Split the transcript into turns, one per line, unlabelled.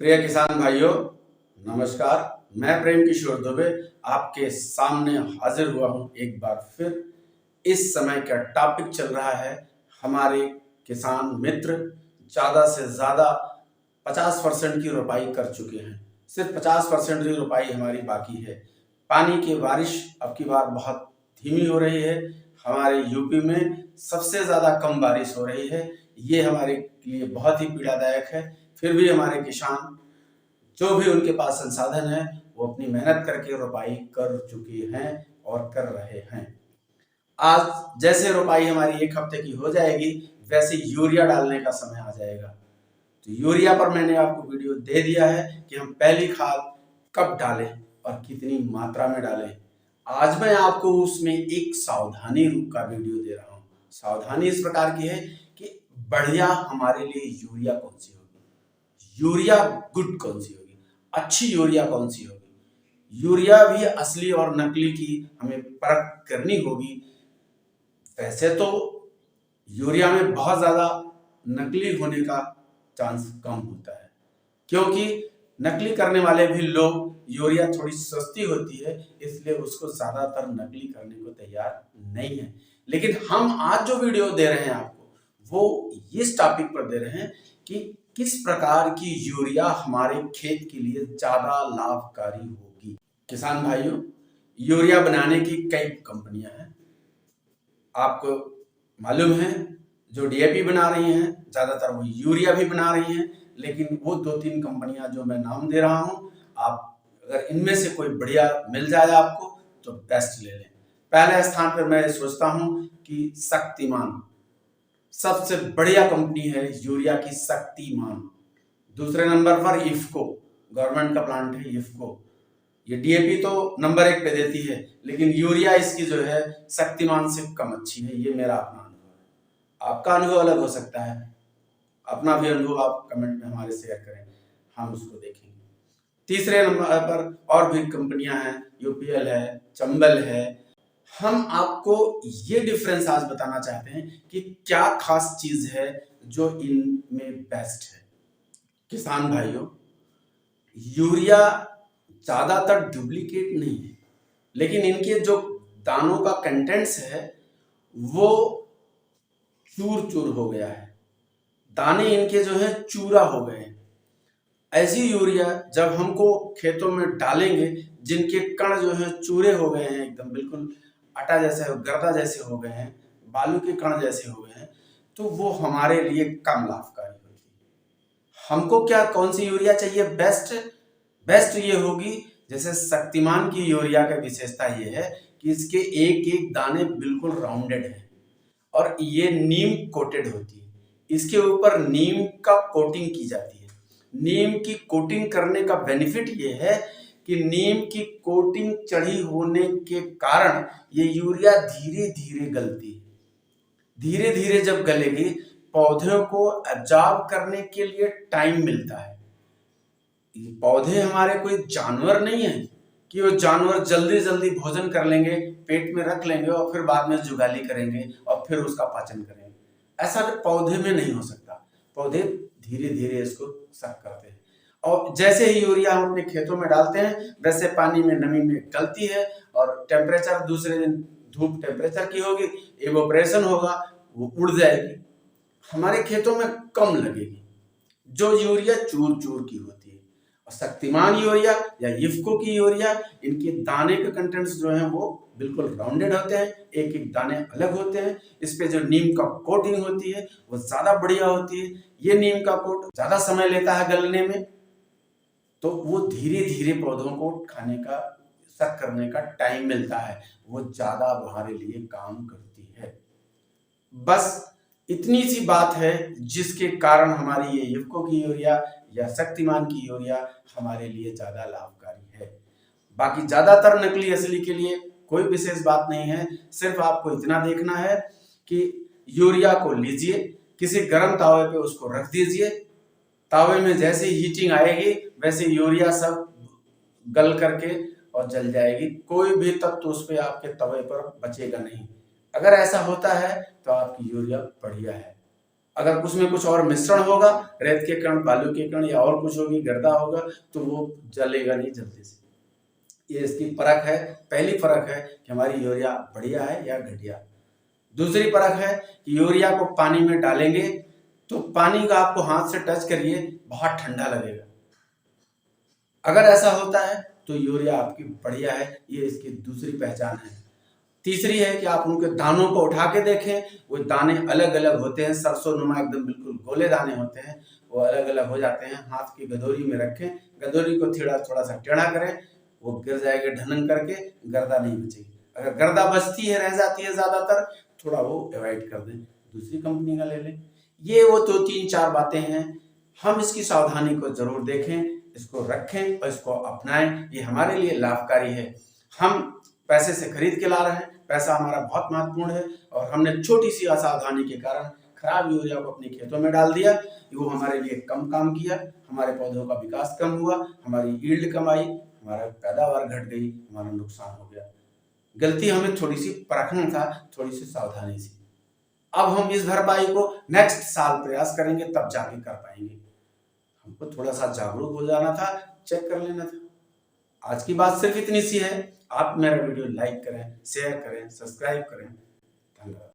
प्रिय किसान भाइयों, नमस्कार। मैं प्रेम किशोर दुबे आपके सामने हाजिर हुआ हूं एक बार फिर। इस समय का टॉपिक चल रहा है, हमारे किसान मित्र ज़्यादा से ज़्यादा 50% की रोपाई कर चुके हैं। सिर्फ 50% की रोपाई हमारी बाकी है। पानी की बारिश अब की बार बहुत धीमी हो रही है। हमारे यूपी में सबसे ज़्यादा कम बारिश हो रही है। ये हमारे लिए बहुत ही पीड़ादायक है। फिर भी हमारे किसान जो भी उनके पास संसाधन है वो अपनी मेहनत करके रोपाई कर चुके हैं और कर रहे हैं। आज जैसे रोपाई हमारी एक हफ्ते की हो जाएगी, वैसे यूरिया डालने का समय आ जाएगा। तो यूरिया पर मैंने आपको वीडियो दे दिया है कि हम पहली खाद कब डालें और कितनी मात्रा में डालें। आज मैं आपको उसमें एक सावधानी का वीडियो दे रहा हूँ। सावधानी इस प्रकार की है कि बढ़िया हमारे लिए यूरिया कौन सी होगी, यूरिया गुड कौन सी होगी, अच्छी यूरिया कौन सी होगी। यूरिया भी असली और नकली की हमें परख करनी होगी। वैसे तो यूरिया में बहुत ज़्यादा नकली होने का चांस कम होता है, क्योंकि नकली करने वाले भी लोग यूरिया थोड़ी सस्ती होती है इसलिए उसको ज़्यादातर नकली करने को तैयार नहीं है। लेकिन हम आज जो वीडियो दे रहे हैं आपको, वो इस टॉपिक पर दे रहे हैं कि किस प्रकार की यूरिया हमारे खेत के लिए ज़्यादा लाभकारी होगी। किसान भाइयों, यूरिया बनाने की कई कंपनियां हैं, आपको मालूम है। जो डीएपी बना रही हैं, ज़्यादातर वो यूरिया भी बना रही हैं। लेकिन वो 2-3 कंपनियां जो मैं नाम दे रहा हूं, आप अगर इनमें से कोई बढ़िया मिल जाए आपको तो बेस्ट ले लें। पहले स्थान पर मैं सोचता हूं कि शक्तिमान सबसे बढ़िया कंपनी है यूरिया की, शक्तिमान। दूसरे नंबर पर इफ्को, गवर्नमेंट का प्लांट है इफ्को। ये डीएपी तो नंबर 1 पे देती है, लेकिन यूरिया इसकी जो है शक्तिमान से कम अच्छी है। ये मेरा अपना अनुभव है, आपका अनुभव अलग हो सकता है। अपना भी अनुभव आप कमेंट में हमारे शेयर करें, हम उसको देखेंगे। तीसरे नंबर पर और भी कंपनियां हैं, यूपीएल है, चंबल है। हम आपको ये डिफरेंस आज बताना चाहते हैं कि क्या खास चीज है जो इनमें बेस्ट है। किसान भाइयों, यूरिया ज्यादातर डुप्लीकेट नहीं है, लेकिन इनके जो दानों का कंटेंट्स है वो चूर चूर हो गया है। दाने इनके जो है चूरा हो गए हैं। ऐसी यूरिया जब हमको खेतों में डालेंगे जिनके कण जो है चूरे हो गए हैं, एकदम बिल्कुल आटा जैसे, गर्दा जैसे हो गए हैं, बालू के कण जैसे हो गए हैं, तो वो हमारे लिए कम लाभकारी होगी। हमको क्या, कौन सी यूरिया चाहिए बेस्ट? बेस्ट ये होगी, जैसे शक्तिमान की यूरिया का विशेषता ये है कि इसके एक एक दाने बिल्कुल राउंडेड है और ये नीम कोटेड होती है। इसके ऊपर नीम का कोटिंग की जाती है। नीम की कोटिंग करने का बेनिफिट ये है कि नीम की कोटिंग चढ़ी होने के कारण ये यूरिया धीरे धीरे गलती है। धीरे धीरे जब गलेगी, पौधों को एब्जॉर्ब करने के लिए टाइम मिलता है। पौधे हमारे कोई जानवर नहीं है कि वो जानवर जल्दी जल्दी भोजन कर लेंगे, पेट में रख लेंगे और फिर बाद में जुगाली करेंगे और फिर उसका पाचन करेंगे। ऐसा पौधे में नहीं हो सकता। पौधे धीरे धीरे इसको सक करते हैं और जैसे ही यूरिया हम अपने खेतों में डालते हैं वैसे पानी में नमी में गलती है और टेम्परेचर, दूसरे दिन धूप टेम्परेचर की होगी, इवोपरेशन होगा, वो उड़ जाएगी, हमारे खेतों में कम लगेगी। जो यूरिया चूर चूर की होती है, और शक्तिमान यूरिया या इफ्को की यूरिया, इनके दाने के कंटेंट्स जो हैं वो बिल्कुल राउंडेड होते हैं, एक एक दाने अलग होते हैं। इस पे जो नीम का कोटिंग होती है वो ज्यादा बढ़िया होती है। ये नीम का कोट ज्यादा समय लेता है गलने में, तो वो धीरे धीरे पौधों को खाने का, सक करने का टाइम मिलता है, वो ज्यादा हमारे लिए काम करती है। बस इतनी सी बात है जिसके कारण हमारी ये इफ्को की यूरिया या शक्तिमान की यूरिया हमारे लिए ज्यादा लाभकारी है। बाकी ज्यादातर नकली असली के लिए कोई विशेष बात नहीं है। सिर्फ आपको इतना देखना है कि यूरिया को लीजिए, किसी गर्म तावे पे उसको रख दीजिए, तावे में जैसे हीटिंग आएगी वैसे यूरिया सब गल करके और जल जाएगी। कोई भी तत्व उस पे आपके तवे पर बचेगा नहीं। अगर ऐसा होता है तो आपकी यूरिया बढ़िया है। अगर उसमें कुछ और मिश्रण होगा, रेत के कण, बालू के कण या और कुछ होगी, गर्दा होगा, तो वो जलेगा नहीं जल्दी से। ये इसकी परख है। पहली परख है कि हमारी यूरिया बढ़िया है या घटिया। दूसरी परख है कि यूरिया को पानी में डालेंगे तो पानी का आपको हाथ से टच करिए, बहुत ठंडा लगेगा। अगर ऐसा होता है तो यूरिया आपकी बढ़िया है, ये इसकी दूसरी पहचान है। तीसरी है कि आप उनके दानों को उठा के देखें, वो दाने अलग अलग होते हैं, सरसों नुमा एकदम बिल्कुल गोले दाने होते हैं, वो अलग अलग हो जाते हैं। हाथ की गदोरी में रखें, गदोरी को थोड़ा सा टेढ़ा करें, वो गिर जाएगा ढनन करके, गर्दा नहीं बचेगी। अगर गर्दा बचती है, रह जाती है ज्यादातर, थोड़ा वो अवॉइड कर दें, दूसरी कंपनी का ले लें। ये वो तो 3-4 बातें हैं, हम इसकी सावधानी को जरूर देखें, इसको रखें और इसको अपनाएं। ये हमारे लिए लाभकारी है। हम पैसे से खरीद के ला रहे हैं, पैसा हमारा बहुत महत्वपूर्ण है, और हमने छोटी सी असावधानी के कारण खराब यूरिया को अपने खेतों में डाल दिया। वो हमारे लिए कम काम किया, हमारे पौधों का विकास कम हुआ, हमारी यील्ड कम आई, हमारा पैदावार घट गई, हमारा नुकसान हो गया। गलती हमें थोड़ी सी परखना था, थोड़ी सी सावधानी से। अब हम इस भरपाई को नेक्स्ट साल प्रयास करेंगे, तब जाके कर पाएंगे। हमको थोड़ा सा जागरूक हो जाना था, चेक कर लेना था। आज की बात सिर्फ इतनी सी है। आप मेरा वीडियो लाइक करें, शेयर करें, सब्सक्राइब करें। धन्यवाद।